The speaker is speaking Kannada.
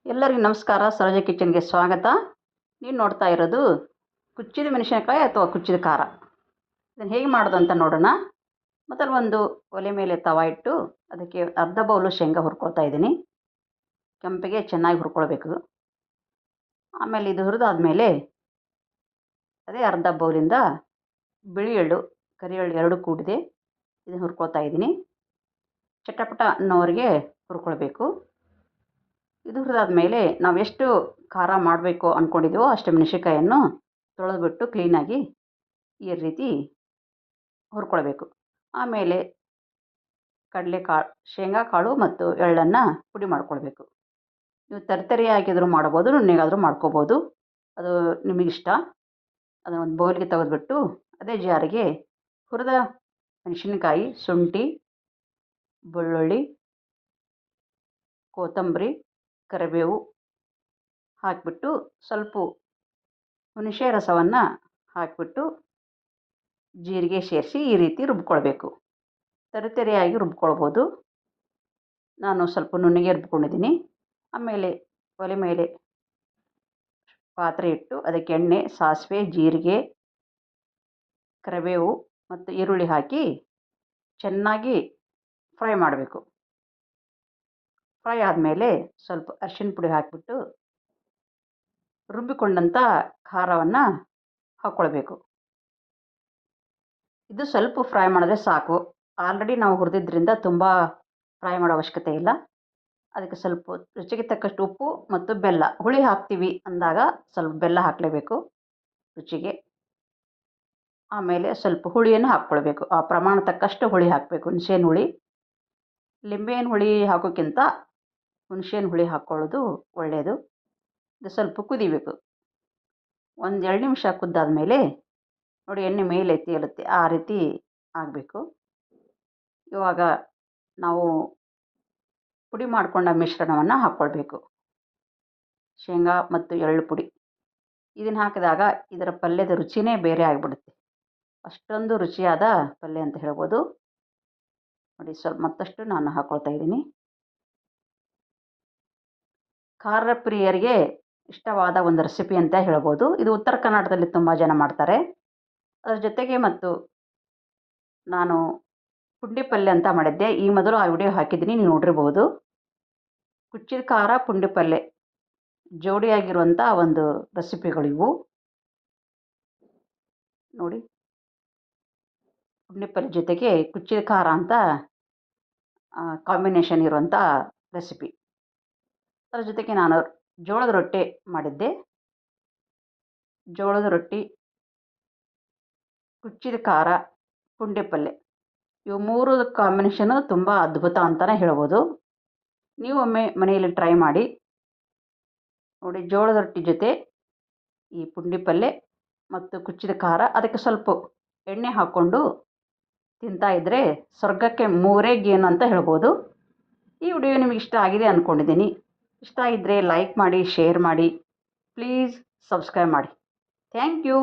ಎಲ್ಲರಿಗೂ ನಮಸ್ಕಾರ. ಸರೋಜ ಕಿಚನ್ಗೆ ಸ್ವಾಗತ. ನೀವು ನೋಡ್ತಾ ಇರೋದು ಕುಚ್ಚಿದ ಮೆಣಸಿನಕಾಯಿ ಅಥವಾ ಕುಚ್ಚಿದ ಖಾರ. ಇದನ್ನು ಹೇಗೆ ಮಾಡೋದು ಅಂತ ನೋಡೋಣ. ಮೊದಲು ಒಂದು ಒಲೆ ಮೇಲೆ ತವ ಇಟ್ಟು ಅದಕ್ಕೆ ಅರ್ಧ ಬೌಲು ಶೇಂಗಾ ಹುರ್ಕೊಳ್ತಾ ಇದ್ದೀನಿ. ಕೆಂಪಿಗೆ ಚೆನ್ನಾಗಿ ಹುರ್ಕೊಳ್ಬೇಕು. ಆಮೇಲೆ ಇದು ಹುರಿದಾದ್ಮೇಲೆ ಅದೇ ಅರ್ಧ ಬೌಲಿಂದ ಬಿಳಿ ಎಳ್ಳು, ಕರಿ ಎಳ್ಳು ಎರಡು ಕೂಡಿದೆ ಇದನ್ನು ಹುರ್ಕೊಳ್ತಾ ಇದ್ದೀನಿ. ಚಟಪಟ ಅನ್ನೋರಿಗೆ ಹುರ್ಕೊಳ್ಬೇಕು. ಇದು ಹುರಿದಾದ್ಮೇಲೆ ನಾವು ಎಷ್ಟು ಖಾರ ಮಾಡಬೇಕು ಅಂದ್ಕೊಂಡಿದ್ದೀವೋ ಅಷ್ಟು ಮೆಣಸಿನ್ಕಾಯನ್ನು ತೊಳೆದ್ಬಿಟ್ಟು ಕ್ಲೀನಾಗಿ ಈ ರೀತಿ ಹುರ್ಕೊಳ್ಬೇಕು. ಆಮೇಲೆ ಕಡಲೆಕಾಳು, ಶೇಂಗಾ ಕಾಳು ಮತ್ತು ಎಳ್ಳನ್ನು ಪುಡಿ ಮಾಡ್ಕೊಳ್ಬೇಕು. ನೀವು ತರಿತರಿಯಾಗಿದ್ದರೂ ಮಾಡ್ಬೋದು, ನುಣ್ಣಗಾದರೂ ಮಾಡ್ಕೋಬೋದು, ಅದು ನಿಮಗಿಷ್ಟ. ಅದನ್ನು ಒಂದು ಬೌಲ್ಗೆ ತೆಗೆದುಬಿಟ್ಟು ಅದೇ ಜಾರಿಗೆ ಹುರಿದ ಮೆಣಸಿನ್ಕಾಯಿ, ಶುಂಠಿ, ಬೆಳ್ಳುಳ್ಳಿ, ಕೊತ್ತಂಬರಿ, ಕರಿಬೇವು ಹಾಕಿಬಿಟ್ಟು ಸ್ವಲ್ಪ ಹುಣಸೆ ರಸವನ್ನು ಹಾಕಿಬಿಟ್ಟು ಜೀರಿಗೆ ಸೇರಿಸಿ ಈ ರೀತಿ ರುಬ್ಕೊಳ್ಬೇಕು. ತರಿತರಿಯಾಗಿ ರುಬ್ಕೊಳ್ಬೋದು. ನಾನು ಸ್ವಲ್ಪ ನುಣ್ಣಗೆ ರುಬ್ಕೊಂಡಿದ್ದೀನಿ. ಆಮೇಲೆ ಒಲೆ ಮೇಲೆ ಪಾತ್ರೆ ಇಟ್ಟು ಅದಕ್ಕೆ ಎಣ್ಣೆ, ಸಾಸಿವೆ, ಜೀರಿಗೆ, ಕರಿಬೇವು ಮತ್ತು ಈರುಳ್ಳಿ ಹಾಕಿ ಚೆನ್ನಾಗಿ ಫ್ರೈ ಮಾಡಬೇಕು. ಫ್ರೈ ಆದಮೇಲೆ ಸ್ವಲ್ಪ ಅರಿಶಿನ ಪುಡಿ ಹಾಕಿಬಿಟ್ಟು ರುಬ್ಬಿಕೊಂಡಂಥ ಖಾರವನ್ನು ಹಾಕ್ಕೊಳ್ಬೇಕು. ಇದು ಸ್ವಲ್ಪ ಫ್ರೈ ಮಾಡಿದ್ರೆ ಸಾಕು. ಆಲ್ರೆಡಿ ನಾವು ಹುರಿದಿದ್ದರಿಂದ ತುಂಬ ಫ್ರೈ ಮಾಡೋ ಅವಶ್ಯಕತೆ ಇಲ್ಲ. ಅದಕ್ಕೆ ಸ್ವಲ್ಪ ರುಚಿಗೆ ತಕ್ಕಷ್ಟು ಉಪ್ಪು ಮತ್ತು ಬೆಲ್ಲ, ಹುಳಿ ಹಾಕ್ತೀವಿ ಅಂದಾಗ ಸ್ವಲ್ಪ ಬೆಲ್ಲ ಹಾಕಲೇಬೇಕು ರುಚಿಗೆ. ಆಮೇಲೆ ಸ್ವಲ್ಪ ಹುಳಿಯನ್ನು ಹಾಕ್ಕೊಳ್ಬೇಕು. ಆ ಪ್ರಮಾಣ ತಕ್ಕಷ್ಟು ಹುಳಿ ಹಾಕಬೇಕು. ಹುಣಸೇಹಣ್ಣು ಹುಳಿ, ಲಿಂಬೆಹಣ್ಣು ಹುಳಿ ಹಾಕೋಕ್ಕಿಂತ ಹುಣಸೇಹಣ್ಣು ಹುಳಿ ಹಾಕ್ಕೊಳ್ಳೋದು ಒಳ್ಳೆಯದು. ಇದು ಸ್ವಲ್ಪ ಕುದಿಬೇಕು. 1-2 ನಿಮಿಷ ಕುದ್ದಾದಮೇಲೆ ನೋಡಿ ಎಣ್ಣೆ ಮೇಲೆ ತೇಲುತ್ತೆ, ಆ ರೀತಿ ಆಗಬೇಕು. ಇವಾಗ ನಾವು ಪುಡಿ ಮಾಡಿಕೊಂಡ ಮಿಶ್ರಣವನ್ನು ಹಾಕ್ಕೊಳ್ಬೇಕು. ಶೇಂಗಾ ಮತ್ತು ಎಳ್ಳು ಪುಡಿ ಇದನ್ನು ಹಾಕಿದಾಗ ಇದರ ಪಲ್ಯದ ರುಚಿನೇ ಬೇರೆ ಆಗಿಬಿಡುತ್ತೆ. ಅಷ್ಟೊಂದು ರುಚಿಯಾದ ಪಲ್ಯ ಅಂತ ಹೇಳ್ಬೋದು. ನೋಡಿ ಸ್ವಲ್ಪ ಮತ್ತಷ್ಟು ನಾನು ಹಾಕ್ಕೊಳ್ತಾ ಇದ್ದೀನಿ. ಖಾರ ಪ್ರಿಯರಿಗೆ ಇಷ್ಟವಾದ ಒಂದು ರೆಸಿಪಿ ಅಂತ ಹೇಳ್ಬೋದು. ಇದು ಉತ್ತರ ಕರ್ನಾಟಕದಲ್ಲಿ ತುಂಬ ಜನ ಮಾಡ್ತಾರೆ. ಅದರ ಜೊತೆಗೆ ಮತ್ತು ನಾನು ಪುಂಡಿ ಪಲ್ಯ ಅಂತ ಮಾಡಿದ್ದೆ. ಈ ಮೊದಲು ಆ ವಿಡಿಯೋ ಹಾಕಿದ್ದೀನಿ, ನೀವು ನೋಡಿರ್ಬೋದು. ಕುಚ್ಚಿದ ಖಾರ, ಪುಂಡಿ ಪಲ್ಯ ಜೋಡಿಯಾಗಿರುವಂಥ ಒಂದು ರೆಸಿಪಿಗಳಿವು. ನೋಡಿ, ಪುಂಡಿ ಪಲ್ಯ ಜೊತೆಗೆ ಕುಚ್ಚಿದ ಖಾರ ಅಂತ ಕಾಂಬಿನೇಷನ್ ಇರುವಂಥ ರೆಸಿಪಿ. ಅದರ ಜೊತೆಗೆ ನಾನು ಜೋಳದ ರೊಟ್ಟಿ ಮಾಡಿದ್ದೆ. ಜೋಳದ ರೊಟ್ಟಿ, ಕುಚ್ಚಿದ ಖಾರ, ಪುಂಡಿ ಪಲ್ಯ ಇವು 3 ಕಾಂಬಿನೇಷನು ತುಂಬ ಅದ್ಭುತ ಅಂತಲೇ ಹೇಳ್ಬೋದು. ನೀವು ಒಮ್ಮೆ ಮನೆಯಲ್ಲಿ ಟ್ರೈ ಮಾಡಿ ನೋಡಿ. ಜೋಳದ ರೊಟ್ಟಿ ಜೊತೆ ಈ ಪುಂಡಿ ಪಲ್ಯ ಮತ್ತು ಕುಚ್ಚಿದ ಖಾರ, ಅದಕ್ಕೆ ಸ್ವಲ್ಪ ಎಣ್ಣೆ ಹಾಕ್ಕೊಂಡು ತಿಂತಾಯಿದ್ರೆ ಸ್ವರ್ಗಕ್ಕೆ 3 ಗೇನು ಅಂತ ಹೇಳ್ಬೋದು. ಈ ವಿಡಿಯೋ ನಿಮಗೆ ಇಷ್ಟ ಆಗಿದೆ ಅಂದ್ಕೊಂಡಿದ್ದೀನಿ. ಇಷ್ಟ ಆಗಿದ್ದರೆ ಲೈಕ್ ಮಾಡಿ, ಶೇರ್ ಮಾಡಿ, ಪ್ಲೀಸ್ ಸಬ್ಸ್ಕ್ರೈಬ್ ಮಾಡಿ. Thank you.